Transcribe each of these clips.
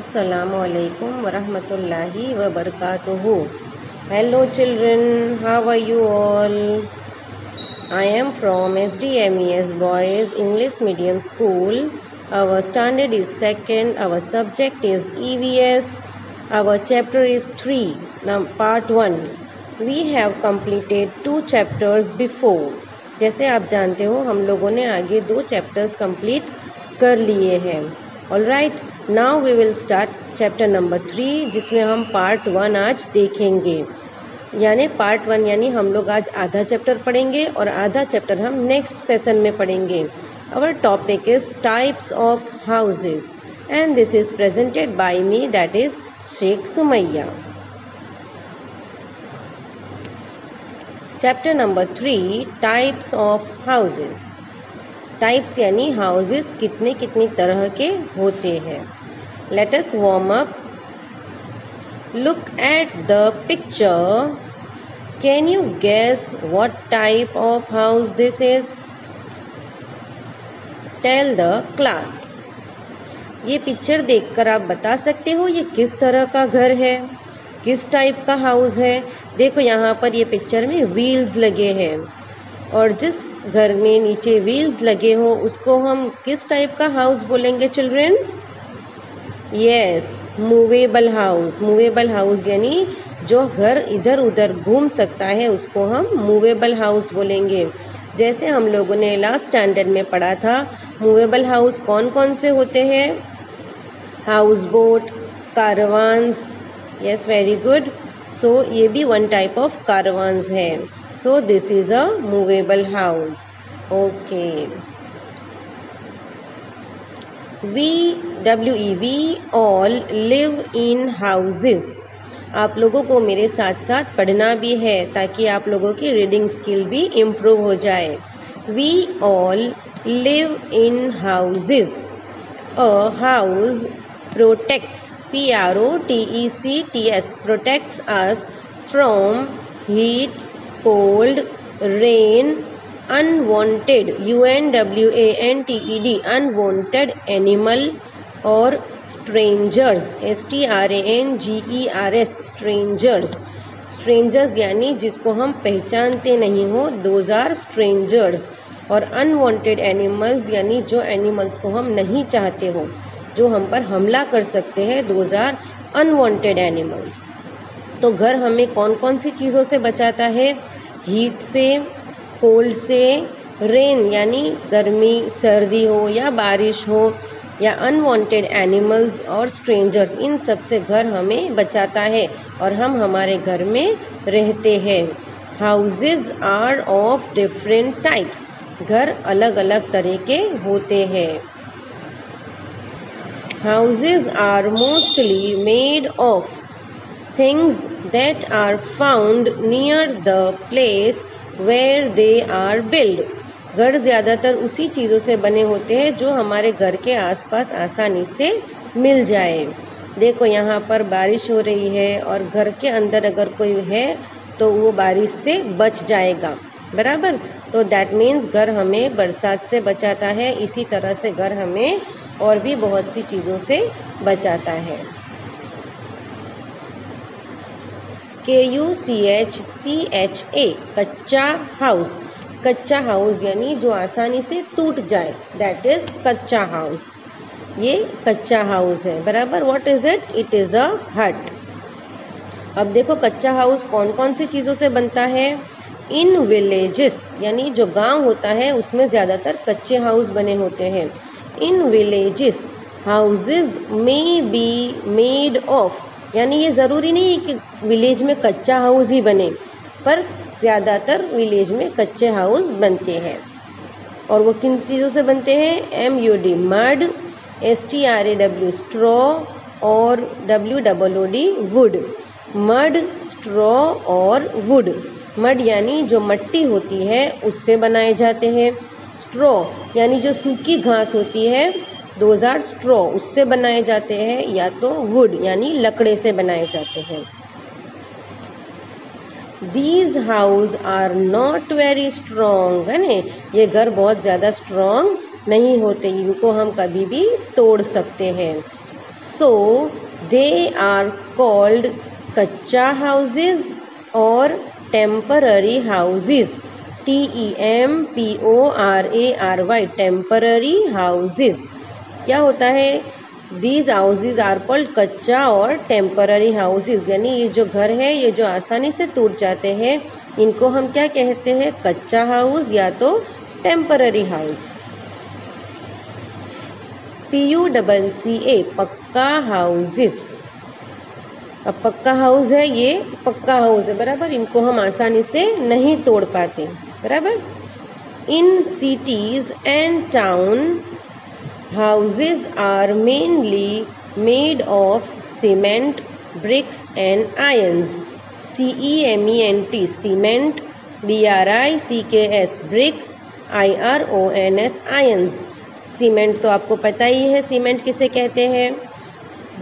Assalamu alaikum wa rahmatullahi wa barakatuhu. Hello children, how are you all? I am from SDMES Boys English Medium School. Our standard is second, our subject is EVS, our chapter is 3, now part 1. We have completed 2 chapters before. जैसे आप जानते हो हम लोगों ने आगे 2 chapters complete कर लिए हैं. Alright, now we will start chapter number 3 जिसमें हम पार्ट 1 आज देखेंगे. यानी पार्ट 1 यानी हम लोग आज आधा चैप्टर पढ़ेंगे और आधा चैप्टर हम नेक्स्ट सेशन में पढ़ेंगे. Our topic is types of houses and this is presented by me, that is Sheikh Sumaiya. Chapter number 3, types of houses. Types यानी हाउसेस कितने कितनी तरह के होते हैं. Let us warm up. Look at the picture. Can you guess what type of house this is? Tell the class. ये picture देखकर आप बता सकते हो ये किस तरह का घर है, किस टाइप का हाउस है. देखो यहाँ पर ये पिक्चर में व्हील्स लगे हैं और जिस घर में नीचे व्हील्स लगे हो उसको हम किस टाइप का हाउस बोलेंगे children? Yes, movable house. Movable house यानी जो घर इधर उधर घूम सकता है उसको हम मूवेबल हाउस बोलेंगे. जैसे हम लोगों ने लास्ट स्टैंडर्ड में पढ़ा था मूवेबल हाउस कौन कौन से होते हैं. House boat, caravans. Yes, very good. So ये भी वन टाइप ऑफ कारवान्स है. So this is a movable house. Okay. We all live in houses. आप लोगों को मेरे साथ साथ पढ़ना भी है ताकि आप लोगों की रीडिंग स्किल भी इम्प्रूव हो जाए. We all live in houses. A house protects, PROTECTS, protects us from heat, cold, rain, unwanted, UNWANTED, unwanted animal or strangers, STRANGERS, strangers. strangers यानी जिसको हम पहचानते नहीं हो, those are strangers. और unwanted animals यानी जो एनिमल्स को हम नहीं चाहते हो, जो हम पर हमला कर सकते हैं, those are unwanted animals. तो घर हमें कौन कौन सी चीज़ों से बचाता है? हीट से, कोल्ड से, रेन यानी गर्मी सर्दी हो या बारिश हो, या अनवांटेड एनिमल्स और स्ट्रेंजर्स, इन सब से घर हमें बचाता है और हम हमारे घर में रहते हैं. Houses are of different types. घर अलग अलग तरह के होते हैं. Houses are mostly made of things that are found near the place where they are built. घर ज़्यादातर उसी चीज़ों से बने होते हैं जो हमारे घर के आसपास आसानी से मिल जाए. देखो यहाँ पर बारिश हो रही है और घर के अंदर अगर कोई है तो वो बारिश से बच जाएगा, बराबर. तो दैट मीन्स घर हमें बरसात से बचाता है. इसी तरह से घर हमें और भी बहुत सी चीज़ों से बचाता है. KUCHCHA, कच्चा हाउस. कच्चा हाउस यानी जो आसानी से टूट जाए, दैट इज कच्चा हाउस. ये कच्चा हाउस है, बराबर. What is it? It is a हट. अब देखो कच्चा हाउस कौन कौन सी चीज़ों से बनता है. इन विलेजेस यानी जो गांव होता है उसमें ज़्यादातर कच्चे हाउस बने होते हैं. In villages houses may be made of, यानी ये ज़रूरी नहीं है कि विलेज में कच्चा हाउस ही बने, पर ज़्यादातर विलेज में कच्चे हाउस बनते हैं. और वो किन चीज़ों से बनते हैं? MUD मड, STRAW स्ट्रॉ और WOOD वुड. मड, स्ट्रॉ और वुड. मड यानी जो मट्टी होती है उससे बनाए जाते हैं. स्ट्रॉ यानी जो सूखी घास होती है, दोज आर स्ट्रॉ, उससे बनाए जाते हैं. या तो वुड यानी लकड़े से बनाए जाते हैं. These house are not very strong, है ना. ये घर बहुत ज़्यादा स्ट्रॉन्ग नहीं होते, इनको हम कभी भी तोड़ सकते हैं. So they are called कच्चा houses और temporary houses. TEMPORARY temporary houses. क्या होता है? These houses are called कच्चा और temporary houses, यानी ये जो घर है ये जो आसानी से टूट जाते हैं इनको हम क्या कहते हैं? कच्चा हाउस या तो टेम्पररी हाउस. PUCCA पक्का हाउसेस. अब पक्का हाउस है, ये पक्का हाउस है बराबर, इनको हम आसानी से नहीं तोड़ पाते बराबर. In cities and town houses are mainly made of cement, bricks and irons. CEMENT cement, BRICKS bricks, IRONS irons. Cement तो आपको पता ही है, सीमेंट किसे कहते हैं?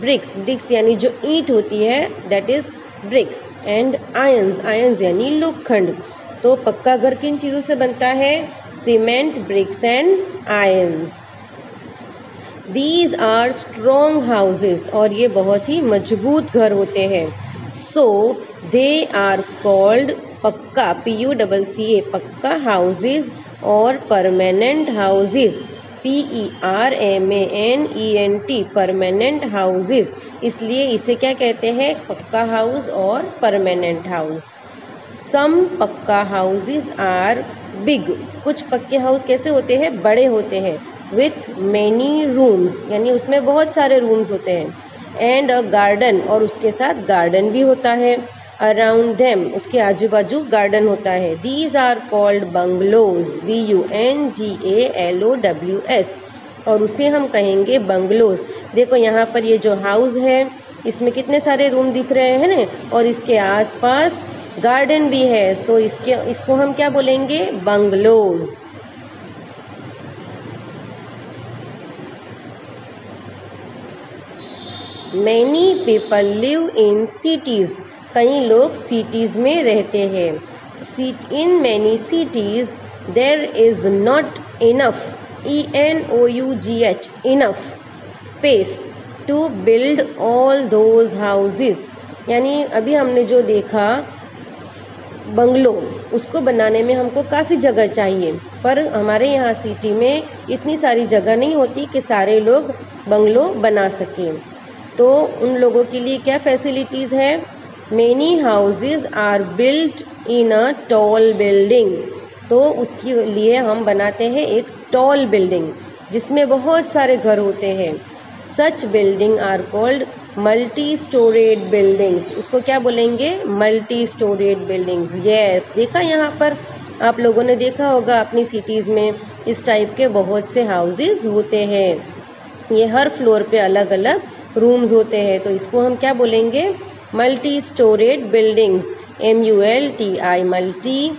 ब्रिक्स. ब्रिक्स यानी जो ईंट होती है that is bricks. And irons, irons यानी लोखंड. तो पक्का घर किन चीज़ों से बनता है? Cement, bricks and irons. These are strong houses और ये बहुत ही मजबूत घर होते हैं. So they are called पक्का, PUCCA पक्का houses और permanent houses, PERMANENT permanent houses. इसलिए इसे क्या कहते हैं? पक्का हाउस और परमानेंट हाउस. सम पक्का हाउसेज आर बिग. कुछ पक्के हाउस कैसे होते हैं? बड़े होते हैं. विथ मैनी रूम्स यानी उसमें बहुत सारे रूम्स होते हैं. एंड अ गार्डन और उसके साथ गार्डन भी होता है. अराउंड देम उसके आजू बाजू गार्डन होता है. These are called bungalows, BUNGALOWS और उसे हम कहेंगे बंगलोज. देखो यहाँ पर ये जो हाउस है इसमें कितने सारे रूम दिख रहे हैं ना, और इसके आसपास गार्डन भी है. सो इसको हम क्या बोलेंगे? Bungalows. Many people live in cities. कई लोग सिटीज में रहते हैं. In many cities there is not enough, ENOUGH enough space to build all those houses. यानी अभी हमने जो देखा बंगलो, उसको बनाने में हमको काफ़ी जगह चाहिए, पर हमारे यहाँ सिटी में इतनी सारी जगह नहीं होती कि सारे लोग बंगलो बना सकें. तो उन लोगों के लिए क्या फैसिलिटीज़ है? Many houses are built in a tall building. तो उसके लिए हम बनाते हैं एक टॉल बिल्डिंग जिसमें बहुत सारे घर होते हैं. Such building are called multi storeyed buildings. उसको क्या बोलेंगे? Multi storeyed buildings. यस, देखा यहाँ पर आप लोगों ने देखा होगा अपनी सिटीज़ में इस टाइप के बहुत से हाउसेज होते हैं. ये हर फ्लोर पे अलग अलग रूम्स होते हैं. तो इसको हम क्या बोलेंगे? Multi storeyed buildings. MULTI multi,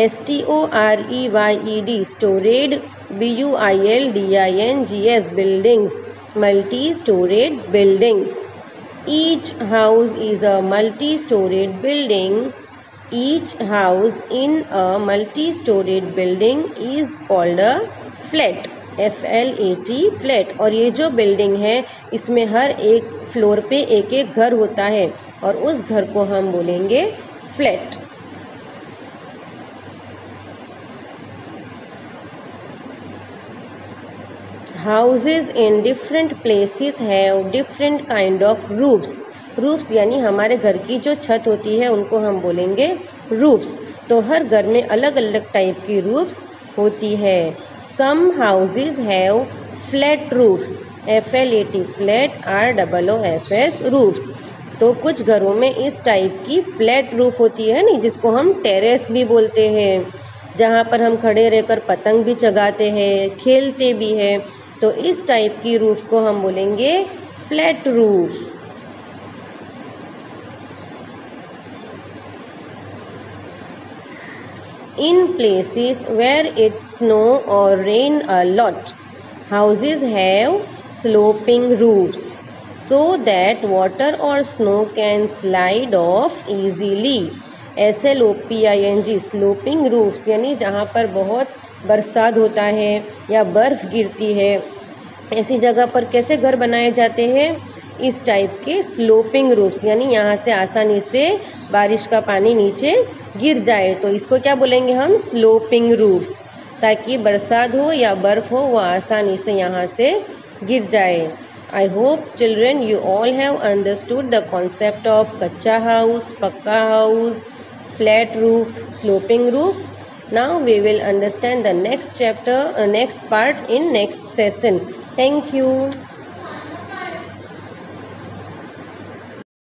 STOREYED storeyed, BUILDINGS buildings. Multi storeyed buildings. Each house is a multi-storied building. Each house in a multi-storied building is called a flat. FLAT flat. और ये जो बिल्डिंग है इसमें हर एक floor पे एक एक घर होता है और उस घर को हम बोलेंगे flat. Houses in different places have different kind of roofs. Roofs यानी हमारे घर की जो छत होती है उनको हम बोलेंगे रूफ्स. तो हर घर में अलग अलग टाइप की रूफ्स होती है. Some houses have flat roofs, FLAT flat, ROOFS roofs. तो कुछ घरों में इस टाइप की फ्लैट रूफ होती है नहीं, जिसको हम टेरेस भी बोलते हैं, जहाँ पर हम खड़े रहकर पतंग भी चगाते हैं, खेलते भी हैं. तो इस टाइप की रूफ को हम बोलेंगे flat roof. In places where it snow or rain a lot, houses have sloping roofs so that water or snow can slide off easily. SLOPING sloping roofs यानी जहाँ पर बहुत बरसात होता है या बर्फ़ गिरती है, ऐसी जगह पर कैसे घर बनाए जाते हैं? इस टाइप के स्लोपिंग रूफ्स, यानी यहाँ से आसानी से बारिश का पानी नीचे गिर जाए, तो इसको क्या बोलेंगे हम? स्लोपिंग रूफ्स, ताकि बरसात हो या बर्फ हो वो आसानी से यहाँ से गिर जाए। I hope children you all have understood the concept of kacha house, pakka house, flat roof, sloping roof. Now we will understand the next chapter, next part in next session. Thank you.